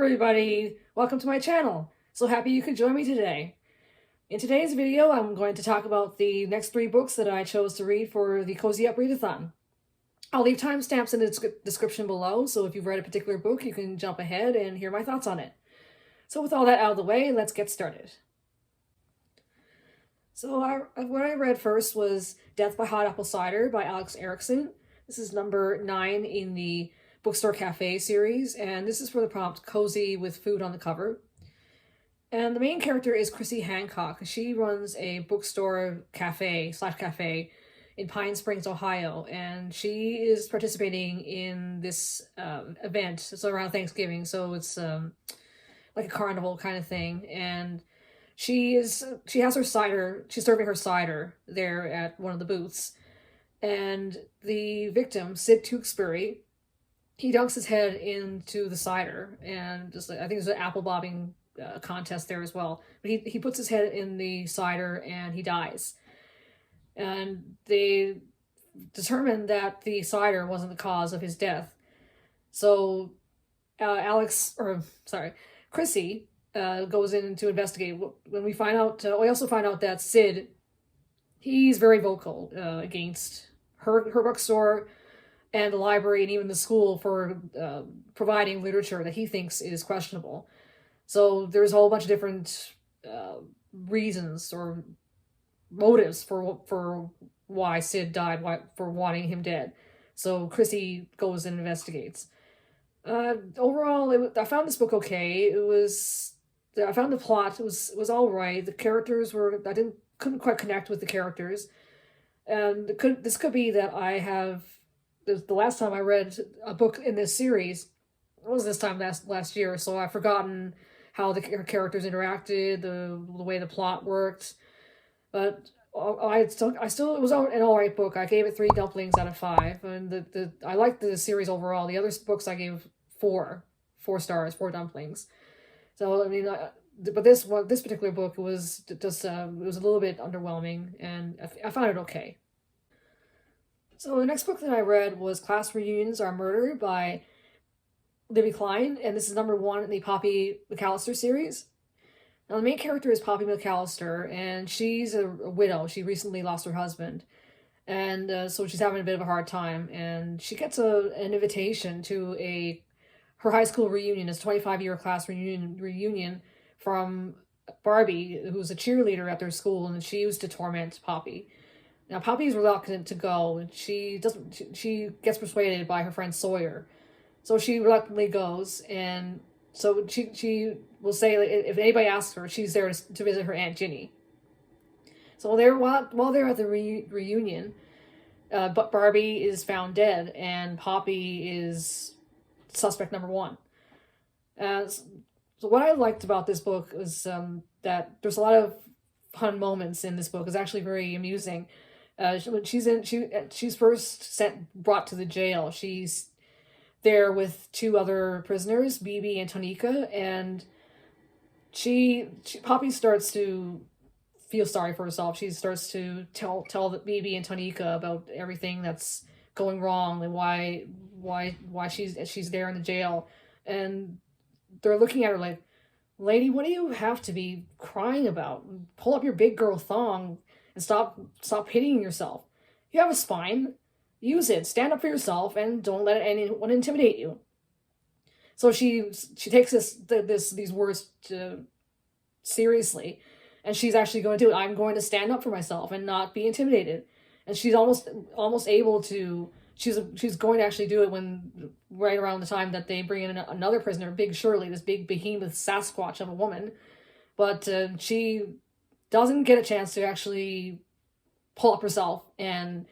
everybody, welcome to my channel. So happy you could join me today. In today's video, I'm going to talk about the next 3 books that I chose to read for the Cozyup Readathon. I'll leave timestamps in the description below, so if you've read a particular book, you can jump ahead and hear my thoughts on it. So with all that out of the way, let's get started. So what I read first was Death by Hot Apple Cider by Alex Erickson. This is number 9 in the Bookstore Cafe series, and this is for the prompt Cozy with Food on the cover. And the main character is Chrissy Hancock. She runs a bookstore cafe in Pine Springs, Ohio, and she is participating in this event. It's around Thanksgiving, so it's like a carnival kind of thing. And she has her cider. She's serving her cider there at one of the booths, and the victim, Sid Tewksbury, he dunks his head into the cider, and just I think there's an apple bobbing contest there as well. But he puts his head in the cider and he dies. And they determined that the cider wasn't the cause of his death. So Chrissy goes in to investigate. When we find out, we also find out that Sid, he's very vocal against her bookstore and the library and even the school for providing literature that he thinks is questionable. So there's a whole bunch of different reasons or motives for why Sid died, for wanting him dead. So Chrissy goes and investigates. Overall, I found this book okay. I found the plot was all right. The characters couldn't quite connect with the characters, and this could be that the last time I read a book in this series was this time last year, so I've forgotten how the characters interacted, the way the plot worked. But it was an alright book. I gave it 3 dumplings out of 5, and I liked the series overall. The other books I gave 4 stars, 4 dumplings. So I mean, but this particular book was just it was a little bit underwhelming, and I found it okay. So the next book that I read was Class Reunions Are Murder by Libby Klein, and this is number 1 in the Poppy McAllister series. Now the main character is Poppy McAllister, and she's a widow. She recently lost her husband, and so she's having a bit of a hard time, and she gets an invitation to her high school reunion. It's a 25-year class reunion from Barbie, who's a cheerleader at their school, and she used to torment Poppy. Now, Poppy's reluctant to go, and she gets persuaded by her friend Sawyer. So she reluctantly goes, and so she will say, if anybody asks her, she's there to visit her Aunt Ginny. So while they're at the reunion, but Barbie is found dead, and Poppy is suspect number 1. So what I liked about this book was that there's a lot of fun moments in this book. It's actually very amusing. When she's first brought to the jail, she's there with 2 other prisoners, Bibi and Tonika, and Poppy starts to feel sorry for herself. She starts to tell Bibi and Tonika about everything that's going wrong and why she's there in the jail, and they're looking at her like, "Lady, what do you have to be crying about? Pull up your big girl thong and stop hitting yourself. You have a spine. Use it. Stand up for yourself and don't let anyone intimidate you." So she takes these words seriously, and she's actually going to do it. I'm going to stand up for myself and not be intimidated. And she's almost able to. She's going to actually do it when right around the time that they bring in another prisoner, Big Shirley, this big behemoth Sasquatch of a woman, but she doesn't get a chance to actually pull up herself and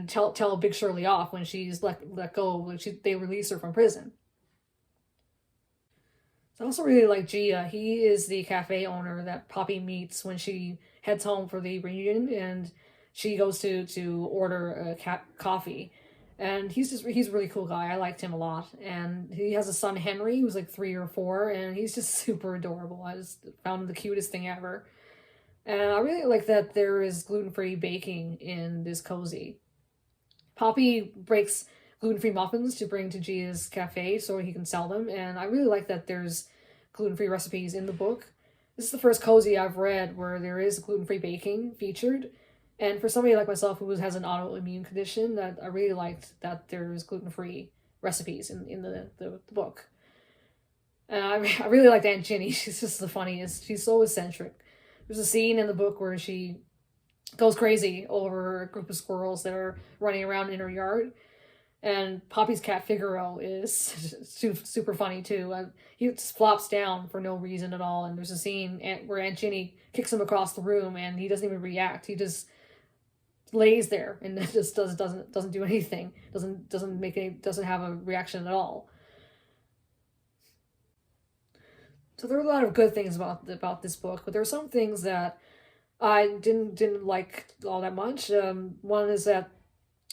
tell Big Shirley off when she's let go, when they release her from prison. I also really like Gia. He is the cafe owner that Poppy meets when she heads home for the reunion, and she goes to order coffee. And he's a really cool guy. I liked him a lot. And he has a son, Henry, who's like 3 or 4, and he's just super adorable. I just found him the cutest thing ever. And I really like that there is gluten-free baking in this cozy. Poppy breaks gluten-free muffins to bring to Gia's cafe so he can sell them, and I really like that there's gluten-free recipes in the book. This is the first cozy I've read where there is gluten-free baking featured, and for somebody like myself who has an autoimmune condition, that I really liked that there's gluten-free recipes in the book. And I really liked Aunt Ginny. She's just the funniest. She's so eccentric. There's a scene in the book where she goes crazy over a group of squirrels that are running around in her yard. And Poppy's cat Figaro is super funny too. He just flops down for no reason at all. And there's a scene where Aunt Ginny kicks him across the room, and he doesn't even react. He just lays there and just doesn't do anything. Doesn't have a reaction at all. So there are a lot of good things about this book, but there are some things that I didn't like all that much. One is that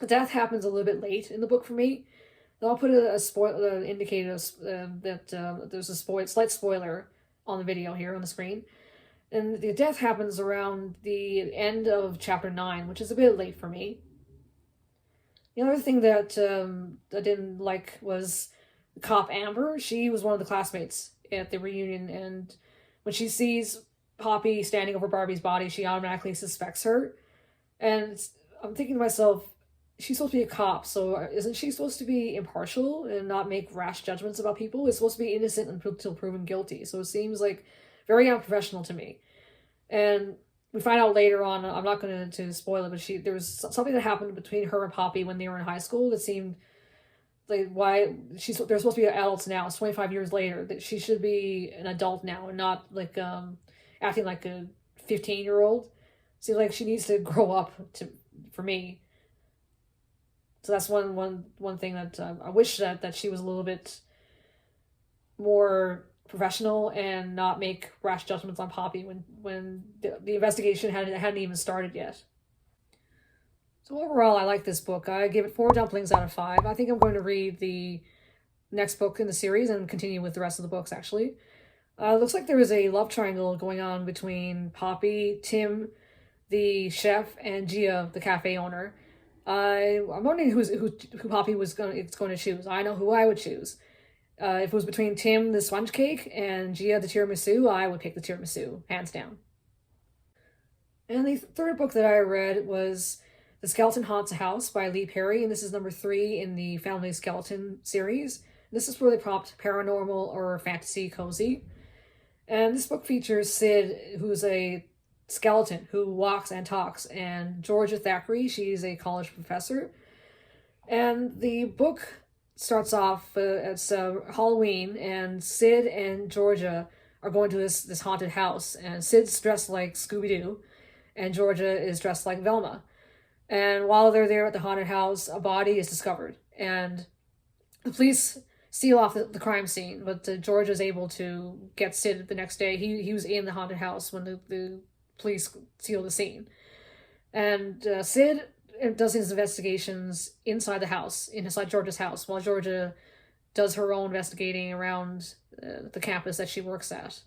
the death happens a little bit late in the book for me. And I'll put a indicator that there's a slight spoiler on the video here on the screen. And the death happens around the end of chapter 9, which is a bit late for me. The other thing that I didn't like was the cop Amber. She was one of the classmates at the reunion, and when she sees Poppy standing over Barbie's body, she automatically suspects her. And I'm thinking to myself, she's supposed to be a cop, so isn't she supposed to be impartial and not make rash judgments about people? It's supposed to be innocent until proven guilty. So it seems like very unprofessional to me. And we find out later on, I'm not going to spoil it, but there was something that happened between her and Poppy when they were in high school that seemed like they're supposed to be adults now. It's 25 years later. That she should be an adult now and not like acting like a 15-year-old. Seems like she needs to grow up for me. So that's one thing that I wish that she was a little bit more professional and not make rash judgments on Poppy when the investigation hadn't even started yet. So overall, I like this book. I give it 4 dumplings out of 5. I think I'm going to read the next book in the series and continue with the rest of the books, actually. It looks like there is a love triangle going on between Poppy, Tim, the chef, and Gia, the cafe owner. I'm wondering who Poppy is going to choose. I know who I would choose. If it was between Tim, the sponge cake, and Gia, the tiramisu, I would pick the tiramisu, hands down. And the third book that I read was The Skeleton Haunts a House by Lee Perry, and this is number 3 in the Family Skeleton series. This is where they prompt paranormal or fantasy cozy. And this book features Sid, who's a skeleton who walks and talks, and Georgia Thackeray, she's a college professor. And the book starts off, it's Halloween, and Sid and Georgia are going to this haunted house, and Sid's dressed like Scooby-Doo, and Georgia is dressed like Velma. And while they're there at the haunted house, a body is discovered, and the police seal off the crime scene, but Georgia is able to get Sid the next day. He was in the haunted house when the police sealed the scene. And Sid does his investigations inside the house, inside Georgia's house, while Georgia does her own investigating around the campus that she works at.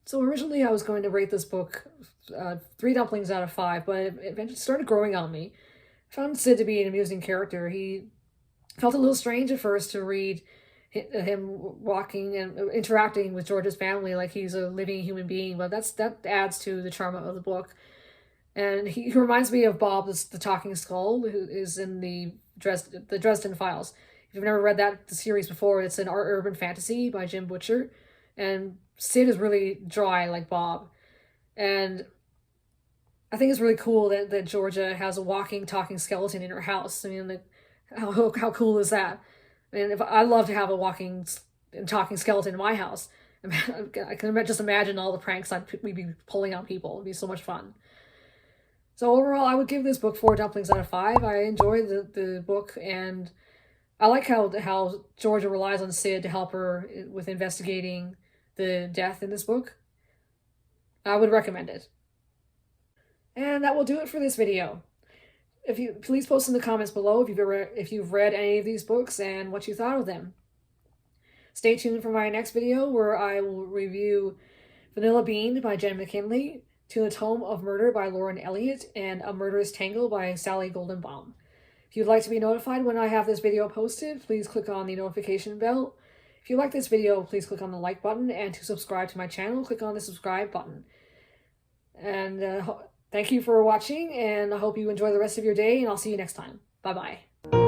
So originally I was going to rate this book 3 dumplings out of 5, but it eventually started growing on me. I found Sid to be an amusing character. He felt a little strange at first to read him walking and interacting with George's family like he's a living human being, but that adds to the charm of the book. And he reminds me of Bob, the talking skull, who is in the Dresden Files. If you've never read the series before, it's an urban fantasy by Jim Butcher, and Sid is really dry like Bob. And I think it's really cool that Georgia has a walking, talking skeleton in her house. I mean, how cool is that? I mean, I'd love to have a walking and talking skeleton in my house. I can just imagine all the pranks we'd be pulling on people. It'd be so much fun. So overall, I would give this book 4 dumplings out of 5. I enjoyed the book, and I like how Georgia relies on Sid to help her with investigating the death in this book. I would recommend it. And that will do it for this video. Please post in the comments below if you've read any of these books and what you thought of them. Stay tuned for my next video where I will review Vanilla Bean by Jen McKinley, To the Tome of Murder by Lauren Elliott, and A Murderous Tangle by Sally Goldenbaum. If If you'd like to be notified when I have this video posted, please click on the notification bell. If you like this video, please click on the like button, and to subscribe to my channel, click on the subscribe button. And thank you for watching, and I hope you enjoy the rest of your day, and I'll see you next time. Bye-bye.